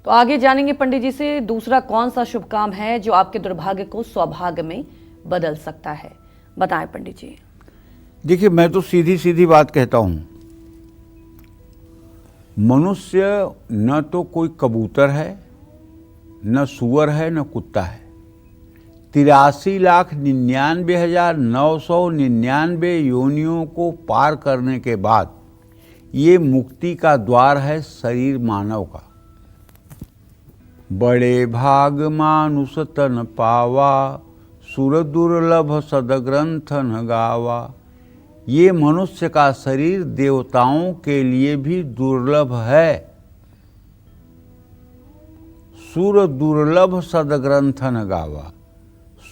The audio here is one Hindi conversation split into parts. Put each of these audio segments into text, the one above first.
तो आगे जानेंगे पंडित जी से, दूसरा कौन सा शुभ काम है जो आपके दुर्भाग्य को सौभाग्य में बदल सकता है, बताएं पंडित जी। देखिए, मैं तो सीधी सीधी बात कहता हूं, मनुष्य न तो कोई कबूतर है, न सूअर है, न कुत्ता है। 83,99,999 योनियों को पार करने के बाद ये मुक्ति का द्वार है शरीर मानव का। बड़े भाग मानुष तन पावा, सुर दुर्लभ सदग्रंथ न गावा। ये मनुष्य का शरीर देवताओं के लिए भी दुर्लभ है। सुर दुर्लभ सदग्रंथ न गावा।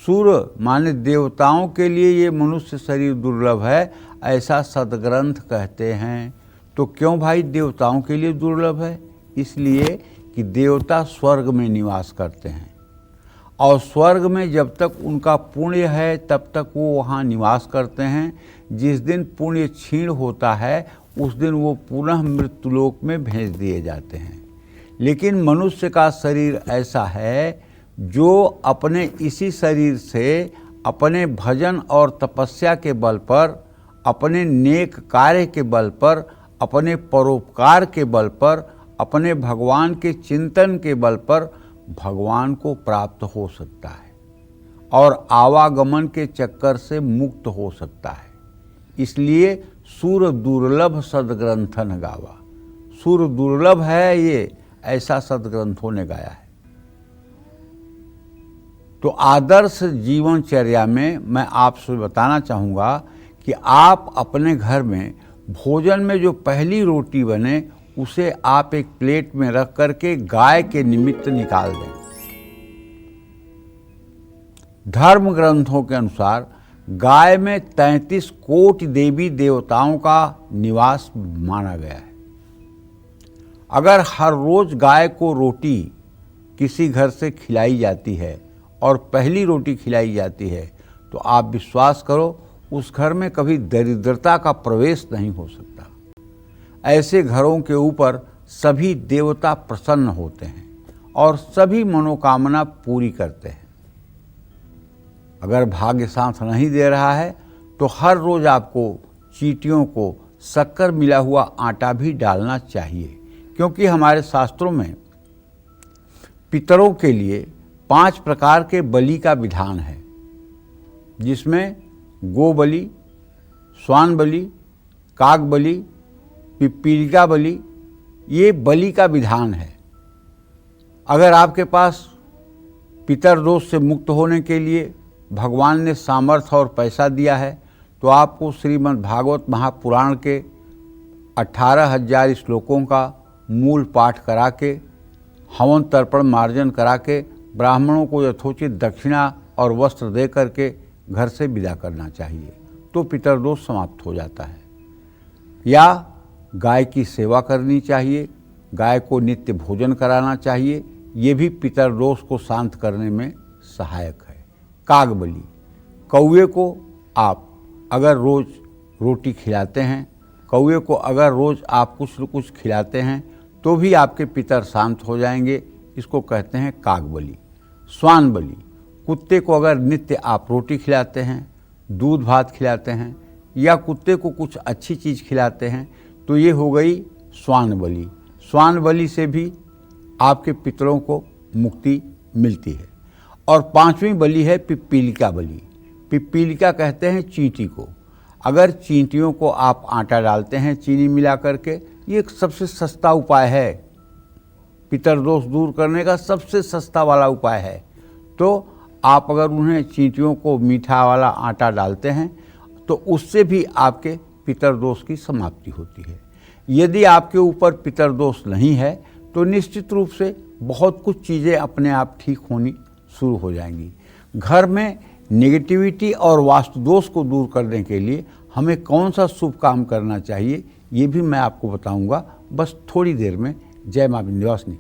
सुर माने देवताओं के लिए ये मनुष्य शरीर दुर्लभ है, ऐसा सदग्रंथ कहते हैं। तो क्यों भाई देवताओं के लिए दुर्लभ है? इसलिए कि देवता स्वर्ग में निवास करते हैं और स्वर्ग में जब तक उनका पुण्य है तब तक वो वहाँ निवास करते हैं। जिस दिन पुण्य क्षीण होता है उस दिन वो पुनः मृत्युलोक में भेज दिए जाते हैं। लेकिन मनुष्य का शरीर ऐसा है जो अपने इसी शरीर से अपने भजन और तपस्या के बल पर, अपने नेक कार्य के बल पर, अपने परोपकार के बल पर, अपने भगवान के चिंतन के बल पर भगवान को प्राप्त हो सकता है और आवागमन के चक्कर से मुक्त हो सकता है। इसलिए सुर दुर्लभ सदग्रंथन गावा। सुर दुर्लभ है ये, ऐसा सदग्रंथों ने गाया है। तो आदर्श जीवनचर्या में मैं आपसे बताना चाहूँगा कि आप अपने घर में भोजन में जो पहली रोटी बने उसे आप एक प्लेट में रख करके गाय के निमित्त निकाल दें। धर्म ग्रंथों के अनुसार गाय में 33 कोटि देवी देवताओं का निवास माना गया है। अगर हर रोज गाय को रोटी किसी घर से खिलाई जाती है और पहली रोटी खिलाई जाती है तो आप विश्वास करो उस घर में कभी दरिद्रता का प्रवेश नहीं हो सकता। ऐसे घरों के ऊपर सभी देवता प्रसन्न होते हैं और सभी मनोकामना पूरी करते हैं। अगर भाग्य साथ नहीं दे रहा है तो हर रोज आपको चींटियों को शक्कर मिला हुआ आटा भी डालना चाहिए, क्योंकि हमारे शास्त्रों में पितरों के लिए 5 प्रकार के बलि का विधान है, जिसमें गो बलि, श्वान बलि, काग बलि, पिपीलिका बलि, ये बलि का विधान है। अगर आपके पास पितर दोष से मुक्त होने के लिए भगवान ने सामर्थ्य और पैसा दिया है तो आपको श्रीमद् भागवत महापुराण के 18,000 श्लोकों का मूल पाठ करा के, हवन तर्पण मार्जन करा के, ब्राह्मणों को यथोचित दक्षिणा और वस्त्र दे करके घर से विदा करना चाहिए, तो पितरदोष समाप्त हो जाता है। या गाय की सेवा करनी चाहिए, गाय को नित्य भोजन कराना चाहिए, ये भी पितरदोष को शांत करने में सहायक है। काग बलि, कौवे को आप अगर रोज़ रोटी खिलाते हैं, कौवे को अगर रोज़ आप कुछ न कुछ खिलाते हैं तो भी आपके पितर शांत हो जाएंगे। इसको कहते हैं काग बलि। श्वान बलि, कुत्ते को अगर नित्य आप रोटी खिलाते हैं, दूध भात खिलाते हैं या कुत्ते को कुछ अच्छी चीज़ खिलाते हैं तो ये हो गई श्वान बलि। श्वान बलि से भी आपके पितरों को मुक्ति मिलती है। और 5वीं बलि है पिपीलिका बलि। पिपीलिका कहते हैं चींटी को। अगर चींटियों को आप आटा डालते हैं चीनी मिला करके, ये एक सबसे सस्ता उपाय है, पितरदोष दूर करने का सबसे सस्ता वाला उपाय है। तो आप अगर उन्हें चींटियों को मीठा वाला आटा डालते हैं तो उससे भी आपके पितरदोष की समाप्ति होती है। यदि आपके ऊपर पितरदोष नहीं है तो निश्चित रूप से बहुत कुछ चीज़ें अपने आप ठीक होनी शुरू हो जाएंगी। घर में नेगेटिविटी और वास्तु दोष को दूर करने के लिए हमें कौन सा शुभ काम करना चाहिए ये भी मैं आपको बताऊंगा, बस थोड़ी देर में। जय मां विंध्यवासिनी।